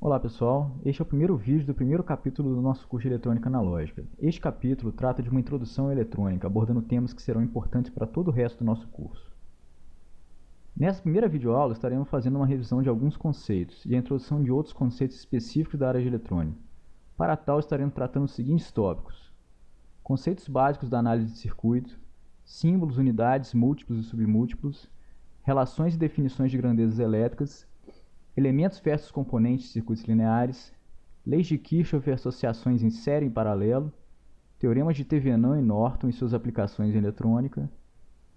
Olá pessoal, este é o primeiro vídeo do primeiro capítulo do nosso curso de Eletrônica Analógica. Este capítulo trata de uma introdução à eletrônica, abordando temas que serão importantes para todo o resto do nosso curso. Nessa primeira videoaula estaremos fazendo uma revisão de alguns conceitos e a introdução de outros conceitos específicos da área de eletrônica. Para tal estaremos tratando os seguintes tópicos: conceitos básicos da análise de circuito, símbolos, unidades, múltiplos e submúltiplos, relações e definições de grandezas elétricas, elementos versus componentes de circuitos lineares, leis de Kirchhoff e associações em série e em paralelo, teoremas de Thevenin e Norton e suas aplicações em eletrônica,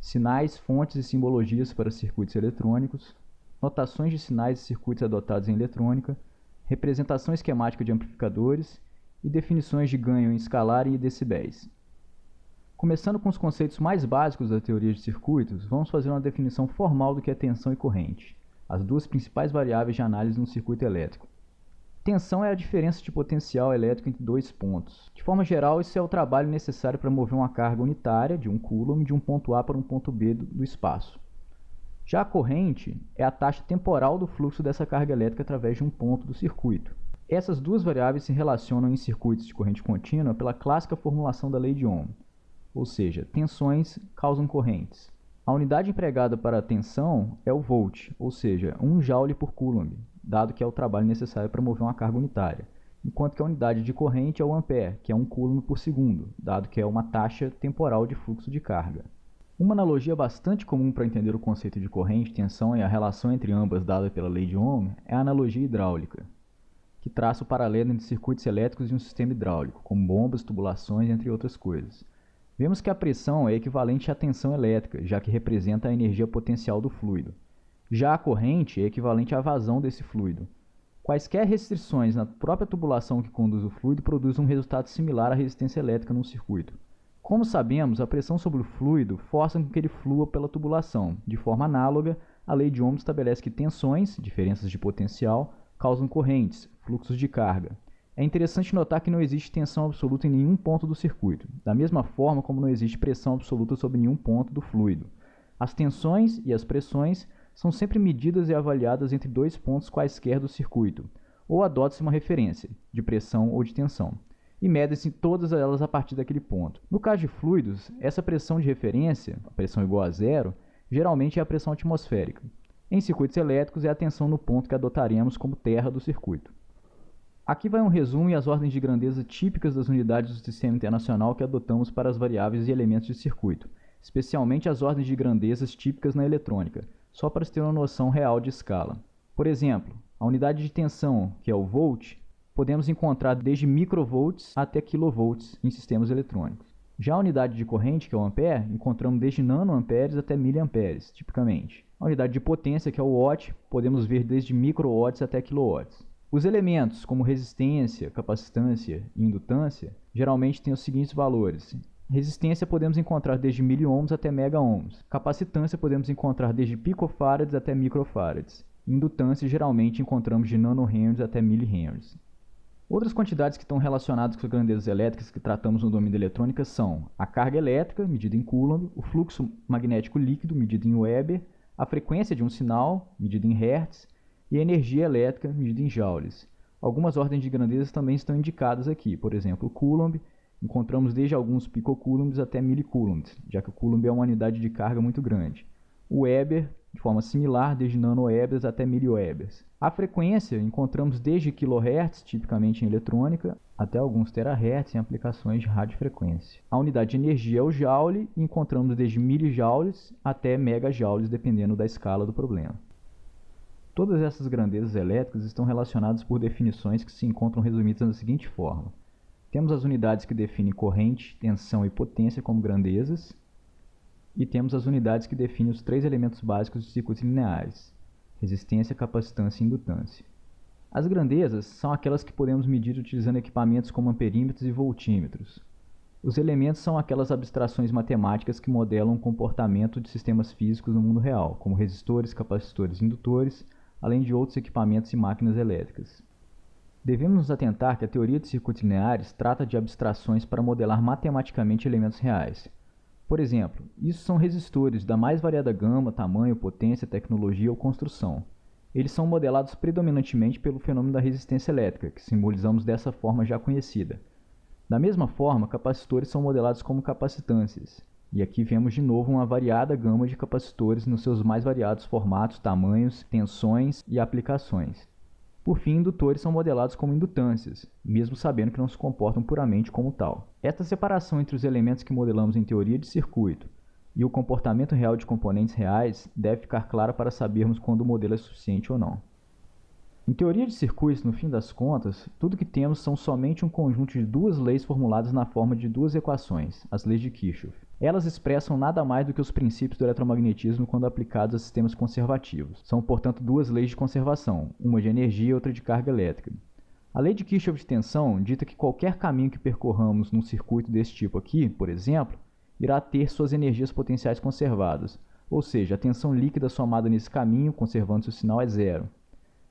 sinais, fontes e simbologias para circuitos eletrônicos, notações de sinais e circuitos adotados em eletrônica, representação esquemática de amplificadores e definições de ganho em escalar e decibéis. Começando com os conceitos mais básicos da teoria de circuitos, vamos fazer uma definição formal do que é tensão e corrente, as duas principais variáveis de análise no circuito elétrico. Tensão é a diferença de potencial elétrico entre dois pontos. De forma geral, isso é o trabalho necessário para mover uma carga unitária de 1 coulomb de um ponto A para um ponto B do espaço. Já a corrente é a taxa temporal do fluxo dessa carga elétrica através de um ponto do circuito. Essas duas variáveis se relacionam em circuitos de corrente contínua pela clássica formulação da lei de Ohm, ou seja, tensões causam correntes. A unidade empregada para a tensão é o volt, ou seja, 1 joule por coulomb, dado que é o trabalho necessário para mover uma carga unitária, enquanto que a unidade de corrente é o ampere, que é 1 coulomb por segundo, dado que é uma taxa temporal de fluxo de carga. Uma analogia bastante comum para entender o conceito de corrente, tensão e a relação entre ambas dada pela lei de Ohm é a analogia hidráulica, que traça o paralelo entre circuitos elétricos e um sistema hidráulico, como bombas, tubulações, entre outras coisas. Vemos que a pressão é equivalente à tensão elétrica, já que representa a energia potencial do fluido. Já a corrente é equivalente à vazão desse fluido. Quaisquer restrições na própria tubulação que conduz o fluido produzem um resultado similar à resistência elétrica num circuito. Como sabemos, a pressão sobre o fluido força com que ele flua pela tubulação. De forma análoga, a lei de Ohm estabelece que tensões, diferenças de potencial, causam correntes, fluxos de carga. É interessante notar que não existe tensão absoluta em nenhum ponto do circuito, da mesma forma como não existe pressão absoluta sobre nenhum ponto do fluido. As tensões e as pressões são sempre medidas e avaliadas entre dois pontos quaisquer do circuito, ou adota-se uma referência, de pressão ou de tensão, e medem-se todas elas a partir daquele ponto. No caso de fluidos, essa pressão de referência, a pressão igual a zero, geralmente é a pressão atmosférica. Em circuitos elétricos é a tensão no ponto que adotaremos como terra do circuito. Aqui vai um resumo e as ordens de grandeza típicas das unidades do sistema internacional que adotamos para as variáveis e elementos de circuito, especialmente as ordens de grandezas típicas na eletrônica, só para se ter uma noção real de escala. Por exemplo, a unidade de tensão, que é o volt, podemos encontrar desde microvolts até kilovolts em sistemas eletrônicos. Já a unidade de corrente, que é o ampere, encontramos desde nanoamperes até miliamperes, tipicamente. A unidade de potência, que é o watt, podemos ver desde microwatts até kilowatts. Os elementos, como resistência, capacitância e indutância, geralmente têm os seguintes valores. Resistência podemos encontrar desde miliohms até megaohms. Capacitância podemos encontrar desde picofarads até microfarads. Indutância geralmente encontramos de nanohenries até milihenries. Outras quantidades que estão relacionadas com as grandezas elétricas que tratamos no domínio da eletrônica são a carga elétrica, medida em coulomb, o fluxo magnético líquido, medido em Weber, a frequência de um sinal, medida em hertz, e a energia elétrica, medida em joules. Algumas ordens de grandezas também estão indicadas aqui, por exemplo, o coulomb, encontramos desde alguns picocoulombs até milicoulombs, já que o coulomb é uma unidade de carga muito grande. O Weber, de forma similar, desde nanoebers até miliwebers. A frequência encontramos desde kHz, tipicamente em eletrônica, até alguns terahertz em aplicações de radiofrequência. A unidade de energia é o joule, e encontramos desde milijoules até megajoules, dependendo da escala do problema. Todas essas grandezas elétricas estão relacionadas por definições que se encontram resumidas da seguinte forma. Temos as unidades que definem corrente, tensão e potência como grandezas, e temos as unidades que definem os três elementos básicos de circuitos lineares: resistência, capacitância e indutância. As grandezas são aquelas que podemos medir utilizando equipamentos como amperímetros e voltímetros. Os elementos são aquelas abstrações matemáticas que modelam o comportamento de sistemas físicos no mundo real, como resistores, capacitores e indutores, além de outros equipamentos e máquinas elétricas. Devemos nos atentar que a teoria de circuitos lineares trata de abstrações para modelar matematicamente elementos reais. Por exemplo, isso são resistores da mais variada gama, tamanho, potência, tecnologia ou construção. Eles são modelados predominantemente pelo fenômeno da resistência elétrica, que simbolizamos dessa forma já conhecida. Da mesma forma, capacitores são modelados como capacitâncias, e aqui vemos de novo uma variada gama de capacitores nos seus mais variados formatos, tamanhos, tensões e aplicações. Por fim, indutores são modelados como indutâncias, mesmo sabendo que não se comportam puramente como tal. Esta separação entre os elementos que modelamos em teoria de circuito e o comportamento real de componentes reais deve ficar clara para sabermos quando o modelo é suficiente ou não. Em teoria de circuitos, no fim das contas, tudo que temos são somente um conjunto de duas leis formuladas na forma de duas equações, as leis de Kirchhoff. Elas expressam nada mais do que os princípios do eletromagnetismo quando aplicados a sistemas conservativos. São, portanto, duas leis de conservação, uma de energia e outra de carga elétrica. A lei de Kirchhoff de tensão dita que qualquer caminho que percorramos num circuito desse tipo aqui, por exemplo, irá ter suas energias potenciais conservadas, ou seja, a tensão líquida somada nesse caminho, conservando-se o sinal, é zero.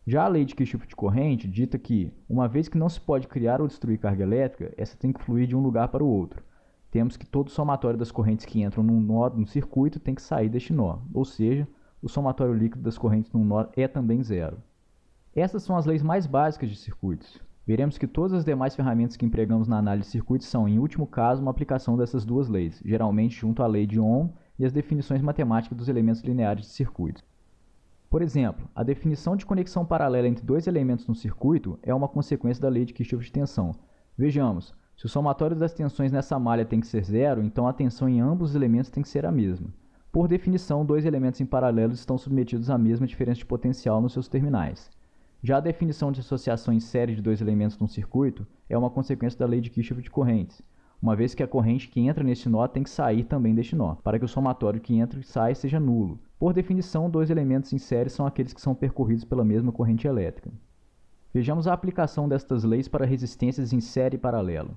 Já a lei de Kirchhoff de corrente dita que, uma vez que não se pode criar ou destruir carga elétrica, essa tem que fluir de um lugar para o outro. Temos que todo somatório das correntes que entram num nó no circuito tem que sair deste nó, ou seja, o somatório líquido das correntes num nó é também zero. Essas são as leis mais básicas de circuitos. Veremos que todas as demais ferramentas que empregamos na análise de circuitos são, em último caso, uma aplicação dessas duas leis, geralmente junto à lei de Ohm e as definições matemáticas dos elementos lineares de circuitos. Por exemplo, a definição de conexão paralela entre dois elementos no circuito é uma consequência da lei de Kirchhoff de tensão. Vejamos, se o somatório das tensões nessa malha tem que ser zero, então a tensão em ambos os elementos tem que ser a mesma. Por definição, dois elementos em paralelo estão submetidos à mesma diferença de potencial nos seus terminais. Já a definição de associação em série de dois elementos num circuito é uma consequência da lei de Kirchhoff de correntes, uma vez que a corrente que entra neste nó tem que sair também deste nó, para que o somatório que entra e sai seja nulo. Por definição, dois elementos em série são aqueles que são percorridos pela mesma corrente elétrica. Vejamos a aplicação destas leis para resistências em série e paralelo.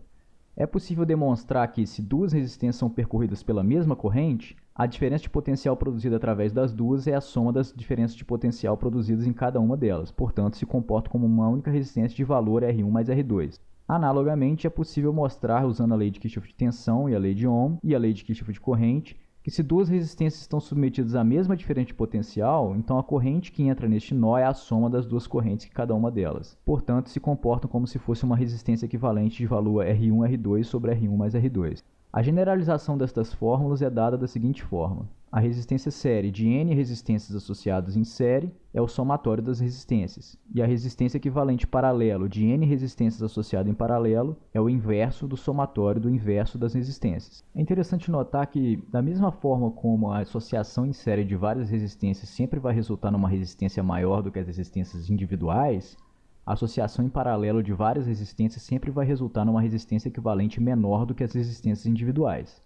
É possível demonstrar que, se duas resistências são percorridas pela mesma corrente, a diferença de potencial produzida através das duas é a soma das diferenças de potencial produzidas em cada uma delas, portanto, se comporta como uma única resistência de valor R1 mais R2. Analogamente, é possível mostrar, usando a lei de Kirchhoff de tensão e a lei de Ohm e a lei de Kirchhoff de corrente, que se duas resistências estão submetidas à mesma diferença de potencial, então a corrente que entra neste nó é a soma das duas correntes que cada uma delas. Portanto, se comportam como se fosse uma resistência equivalente de valor R1 R2 sobre R1 mais R2. A generalização destas fórmulas é dada da seguinte forma. A resistência série de n resistências associadas em série é o somatório das resistências, e a resistência equivalente paralelo de n resistências associadas em paralelo é o inverso do somatório do inverso das resistências. É interessante notar que, da mesma forma como a associação em série de várias resistências sempre vai resultar numa resistência maior do que as resistências individuais, a associação em paralelo de várias resistências sempre vai resultar numa resistência equivalente menor do que as resistências individuais.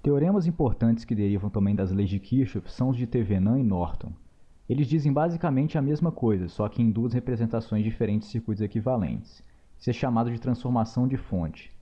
Teoremas importantes que derivam também das leis de Kirchhoff são os de Thevenin e Norton. Eles dizem basicamente a mesma coisa, só que em duas representações diferentes de circuitos equivalentes. Isso é chamado de transformação de fonte.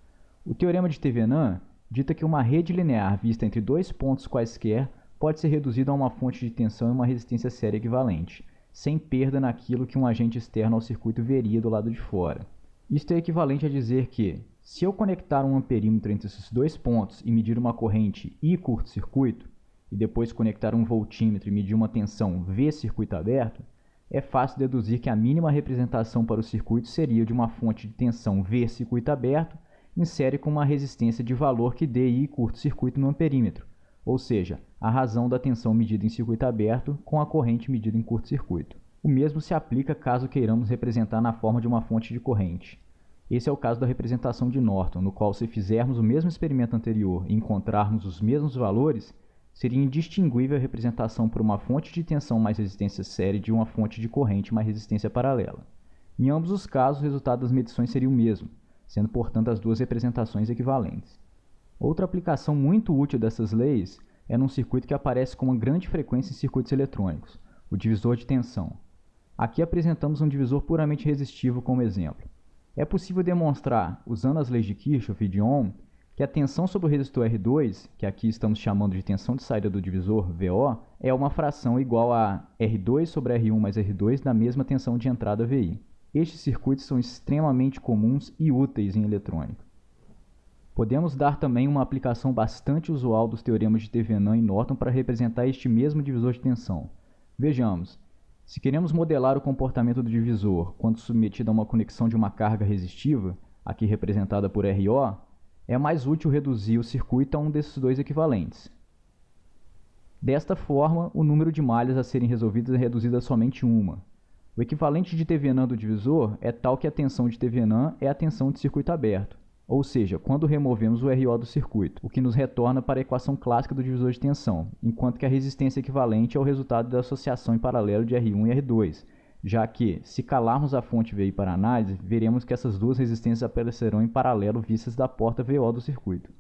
O teorema de Thevenin dita que uma rede linear vista entre dois pontos quaisquer pode ser reduzida a uma fonte de tensão e uma resistência séria equivalente, sem perda naquilo que um agente externo ao circuito veria do lado de fora. Isto é equivalente a dizer que, se eu conectar um amperímetro entre esses dois pontos e medir uma corrente I curto-circuito, e depois conectar um voltímetro e medir uma tensão V circuito aberto, é fácil deduzir que a mínima representação para o circuito seria de uma fonte de tensão V circuito aberto em série com uma resistência de valor que dê I curto-circuito no amperímetro, ou seja, a razão da tensão medida em circuito aberto com a corrente medida em curto-circuito. O mesmo se aplica caso queiramos representar na forma de uma fonte de corrente. Esse é o caso da representação de Norton, no qual, se fizermos o mesmo experimento anterior e encontrarmos os mesmos valores, seria indistinguível a representação por uma fonte de tensão mais resistência série de uma fonte de corrente mais resistência paralela. Em ambos os casos, o resultado das medições seria o mesmo, sendo, portanto, as duas representações equivalentes. Outra aplicação muito útil dessas leis é num circuito que aparece com uma grande frequência em circuitos eletrônicos, o divisor de tensão. Aqui apresentamos um divisor puramente resistivo como exemplo. É possível demonstrar, usando as leis de Kirchhoff e de Ohm, que a tensão sobre o resistor R2, que aqui estamos chamando de tensão de saída do divisor, VO, é uma fração igual a R2 sobre R1 mais R2 da mesma tensão de entrada VI. Estes circuitos são extremamente comuns e úteis em eletrônica. Podemos dar também uma aplicação bastante usual dos teoremas de Thevenin e Norton para representar este mesmo divisor de tensão. Vejamos, Se queremos modelar o comportamento do divisor quando submetido a uma conexão de uma carga resistiva, aqui representada por RO, é mais útil reduzir o circuito a um desses dois equivalentes. Desta forma, o número de malhas a serem resolvidas é reduzido a somente uma. O equivalente de TVNAND do divisor é tal que a tensão de TVNAND é a tensão de circuito aberto, ou seja, quando removemos o RO do circuito, o que nos retorna para a equação clássica do divisor de tensão, enquanto que a resistência equivalente é o resultado da associação em paralelo de R1 e R2, já que, se calarmos a fonte VI para análise, veremos que essas duas resistências aparecerão em paralelo vistas da porta VO do circuito.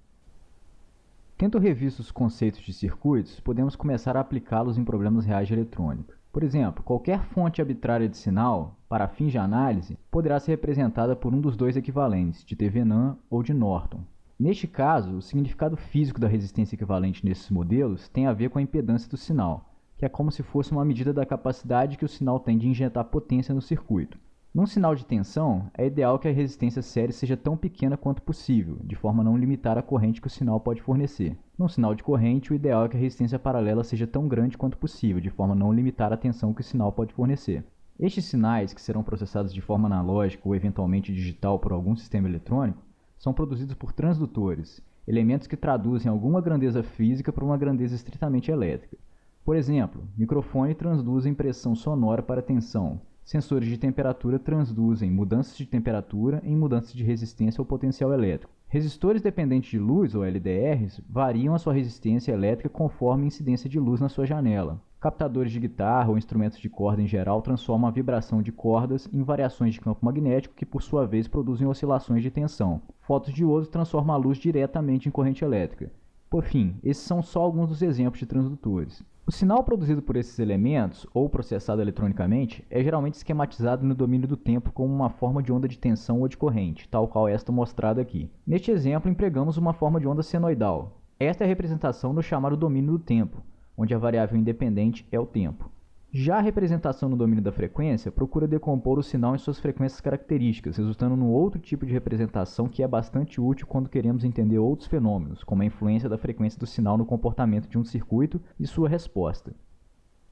Tendo revisto os conceitos de circuitos, podemos começar a aplicá-los em problemas reais de eletrônica. Por exemplo, qualquer fonte arbitrária de sinal, para fins de análise, poderá ser representada por um dos dois equivalentes, de TVNAND ou de Norton. Neste caso, o significado físico da resistência equivalente nesses modelos tem a ver com a impedância do sinal, que é como se fosse uma medida da capacidade que o sinal tem de injetar potência no circuito. Num sinal de tensão, é ideal que a resistência série seja tão pequena quanto possível, de forma a não limitar a corrente que o sinal pode fornecer. Num sinal de corrente, o ideal é que a resistência paralela seja tão grande quanto possível, de forma a não limitar a tensão que o sinal pode fornecer. Estes sinais, que serão processados de forma analógica ou eventualmente digital por algum sistema eletrônico, são produzidos por transdutores, elementos que traduzem alguma grandeza física para uma grandeza estritamente elétrica. Por exemplo, microfone transduzem pressão sonora para tensão. Sensores de temperatura transduzem mudanças de temperatura em mudanças de resistência ou potencial elétrico. Resistores dependentes de luz, ou LDRs, variam a sua resistência elétrica conforme a incidência de luz na sua janela. Captadores de guitarra ou instrumentos de corda em geral transformam a vibração de cordas em variações de campo magnético que, por sua vez, produzem oscilações de tensão. Fotodiodo transforma a luz diretamente em corrente elétrica. Por fim, esses são só alguns dos exemplos de transdutores. O sinal produzido por esses elementos, ou processado eletronicamente, é geralmente esquematizado no domínio do tempo como uma forma de onda de tensão ou de corrente, tal qual esta mostrada aqui. Neste exemplo, empregamos uma forma de onda senoidal. Esta é a representação no chamado domínio do tempo, onde a variável independente é o tempo. Já a representação no domínio da frequência procura decompor o sinal em suas frequências características, resultando num outro tipo de representação que é bastante útil quando queremos entender outros fenômenos, como a influência da frequência do sinal no comportamento de um circuito e sua resposta.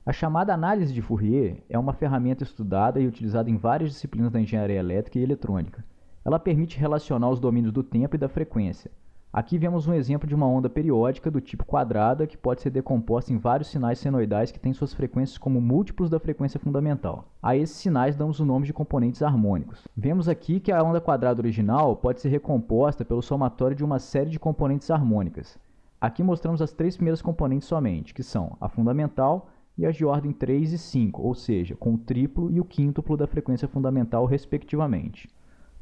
A chamada análise de Fourier é uma ferramenta estudada e utilizada em várias disciplinas da engenharia elétrica e eletrônica. Ela permite relacionar os domínios do tempo e da frequência. Aqui vemos um exemplo de uma onda periódica do tipo quadrada que pode ser decomposta em vários sinais senoidais que têm suas frequências como múltiplos da frequência fundamental. A esses sinais damos o nome de componentes harmônicos. Vemos aqui que a onda quadrada original pode ser recomposta pelo somatório de uma série de componentes harmônicas. Aqui mostramos as três primeiras componentes somente, que são a fundamental e as de ordem 3 e 5, ou seja, com o triplo e o quíntuplo da frequência fundamental respectivamente.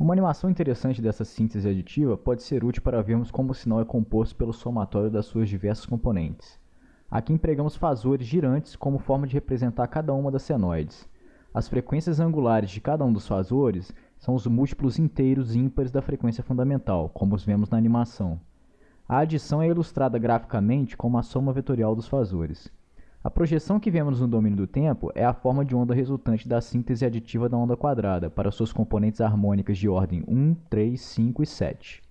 Uma animação interessante dessa síntese aditiva pode ser útil para vermos como o sinal é composto pelo somatório das suas diversas componentes. Aqui empregamos fasores girantes como forma de representar cada uma das senoides. As frequências angulares de cada um dos fasores são os múltiplos inteiros ímpares da frequência fundamental, como os vemos na animação. A adição é ilustrada graficamente como a soma vetorial dos fasores. A projeção que vemos no domínio do tempo é a forma de onda resultante da síntese aditiva da onda quadrada para suas componentes harmônicas de ordem 1, 3, 5 e 7.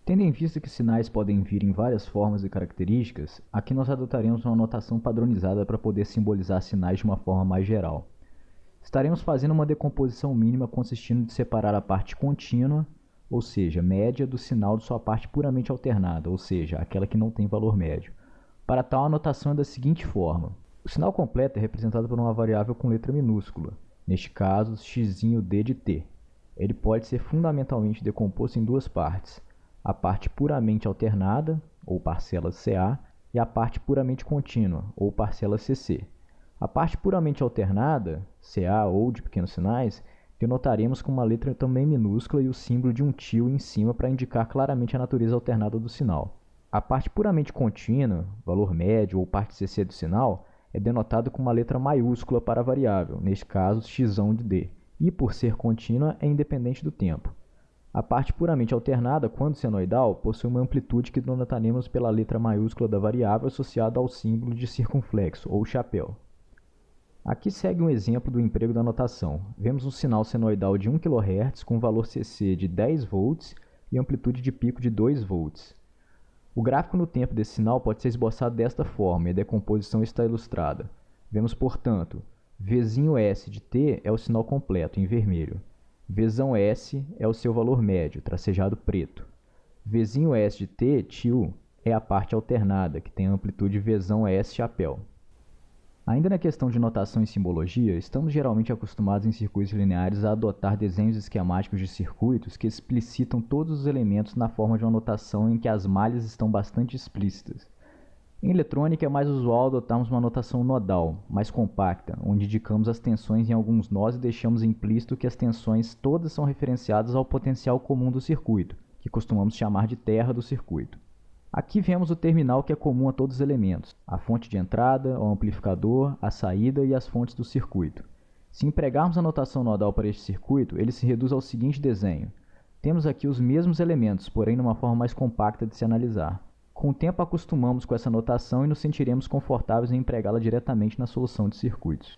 Tendo em vista que sinais podem vir em várias formas e características, aqui nós adotaremos uma notação padronizada para poder simbolizar sinais de uma forma mais geral. Estaremos fazendo uma decomposição mínima consistindo de separar a parte contínua, ou seja, média, do sinal de sua parte puramente alternada, ou seja, aquela que não tem valor médio. Para tal, a notação é da seguinte forma. O sinal completo é representado por uma variável com letra minúscula, neste caso, xd de t. Ele pode ser fundamentalmente decomposto em duas partes, a parte puramente alternada, ou parcela CA, e a parte puramente contínua, ou parcela CC. A parte puramente alternada, CA ou de pequenos sinais, denotaremos com uma letra também minúscula e o símbolo de um tio em cima para indicar claramente a natureza alternada do sinal. A parte puramente contínua, valor médio ou parte CC do sinal, é denotado com uma letra maiúscula para a variável, neste caso x de d, e por ser contínua é independente do tempo. A parte puramente alternada, quando senoidal, possui uma amplitude que denotaremos pela letra maiúscula da variável associada ao símbolo de circunflexo ou chapéu. Aqui segue um exemplo do emprego da notação. Vemos um sinal senoidal de 1 kHz com valor CC de 10 volts e amplitude de pico de 2 volts. O gráfico no tempo desse sinal pode ser esboçado desta forma e a decomposição está ilustrada. Vemos, portanto, V'S de t é o sinal completo, em vermelho. V'S é o seu valor médio, tracejado preto. V'S de t, tio, é a parte alternada, que tem a amplitude V'S chapéu. Ainda na questão de notação e simbologia, estamos geralmente acostumados em circuitos lineares a adotar desenhos esquemáticos de circuitos que explicitam todos os elementos na forma de uma notação em que as malhas estão bastante explícitas. Em eletrônica é mais usual adotarmos uma notação nodal, mais compacta, onde indicamos as tensões em alguns nós e deixamos implícito que as tensões todas são referenciadas ao potencial comum do circuito, que costumamos chamar de terra do circuito. Aqui vemos o terminal que é comum a todos os elementos, a fonte de entrada, o amplificador, a saída e as fontes do circuito. Se empregarmos a notação nodal para este circuito, ele se reduz ao seguinte desenho. Temos aqui os mesmos elementos, porém numa forma mais compacta de se analisar. Com o tempo acostumamos com essa notação e nos sentiremos confortáveis em empregá-la diretamente na solução de circuitos.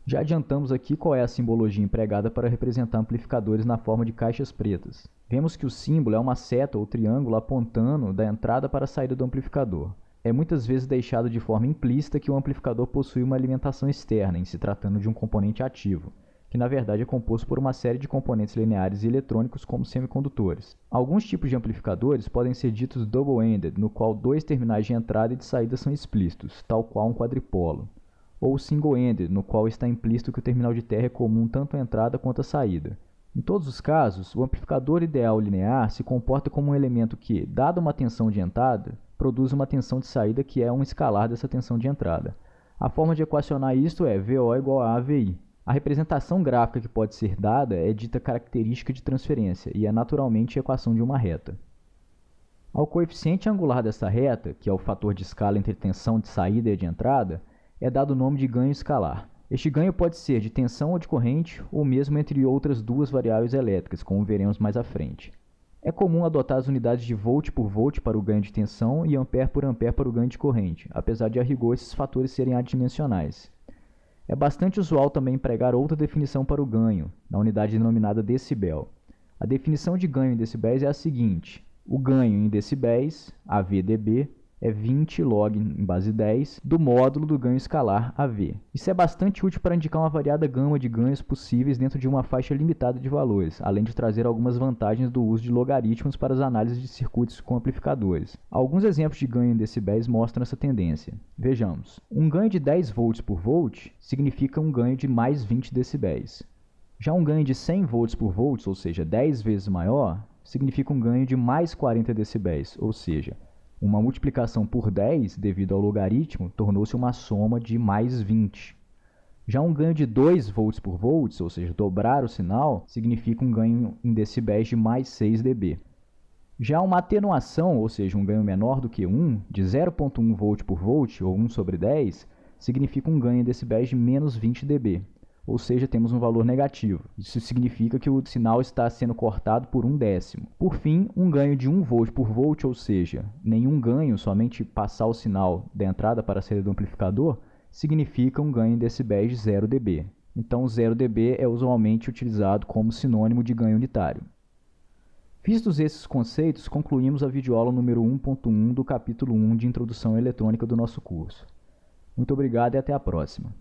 Já adiantamos aqui qual é a simbologia empregada para representar amplificadores na forma de caixas pretas. Vemos que o símbolo é uma seta ou triângulo apontando da entrada para a saída do amplificador. É muitas vezes deixado de forma implícita que o amplificador possui uma alimentação externa, em se tratando de um componente ativo, que na verdade é composto por uma série de componentes lineares e eletrônicos como semicondutores. Alguns tipos de amplificadores podem ser ditos double-ended, no qual dois terminais de entrada e de saída são explícitos, tal qual um quadripolo, ou single-ended, no qual está implícito que o terminal de terra é comum tanto à entrada quanto à saída. Em todos os casos, o amplificador ideal linear se comporta como um elemento que, dada uma tensão de entrada, produz uma tensão de saída que é um escalar dessa tensão de entrada. A forma de equacionar isto é VO igual a AVI. A representação gráfica que pode ser dada é dita característica de transferência e é naturalmente a equação de uma reta. Ao coeficiente angular dessa reta, que é o fator de escala entre tensão de saída e de entrada, é dado o nome de ganho escalar. Este ganho pode ser de tensão ou de corrente, ou mesmo entre outras duas variáveis elétricas, como veremos mais à frente. É comum adotar as unidades de volt por volt para o ganho de tensão e ampere por ampere para o ganho de corrente, apesar de a rigor esses fatores serem adimensionais. É bastante usual também empregar outra definição para o ganho, na unidade denominada decibel. A definição de ganho em decibéis é a seguinte: o ganho em decibéis, AV/dB, é 20 log em base 10 do módulo do ganho escalar AV. Isso é bastante útil para indicar uma variada gama de ganhos possíveis dentro de uma faixa limitada de valores, além de trazer algumas vantagens do uso de logaritmos para as análises de circuitos com amplificadores. Alguns exemplos de ganho em decibéis mostram essa tendência. Vejamos. Um ganho de 10 volts por volt significa um ganho de mais 20 decibéis. Já um ganho de 100 volts por volt, ou seja, 10 vezes maior, significa um ganho de mais 40 decibéis, ou seja, uma multiplicação por 10, devido ao logaritmo, tornou-se uma soma de mais 20. Já um ganho de 2 volts por volt, ou seja, dobrar o sinal, significa um ganho em decibéis de mais 6 dB. Já uma atenuação, ou seja, um ganho menor do que 1, de 0,1 volt por volt, ou 1 sobre 10, significa um ganho em decibéis de menos 20 dB. Ou seja, temos um valor negativo. Isso significa que o sinal está sendo cortado por 1/10. Por fim, um ganho de 1 volt por volt, ou seja, nenhum ganho, somente passar o sinal da entrada para a saída do amplificador, significa um ganho em decibéis de 0 dB. Então, 0 dB é usualmente utilizado como sinônimo de ganho unitário. Vistos esses conceitos, concluímos a videoaula número 1.1 do capítulo 1 de Introdução à Eletrônica do nosso curso. Muito obrigado e até a próxima.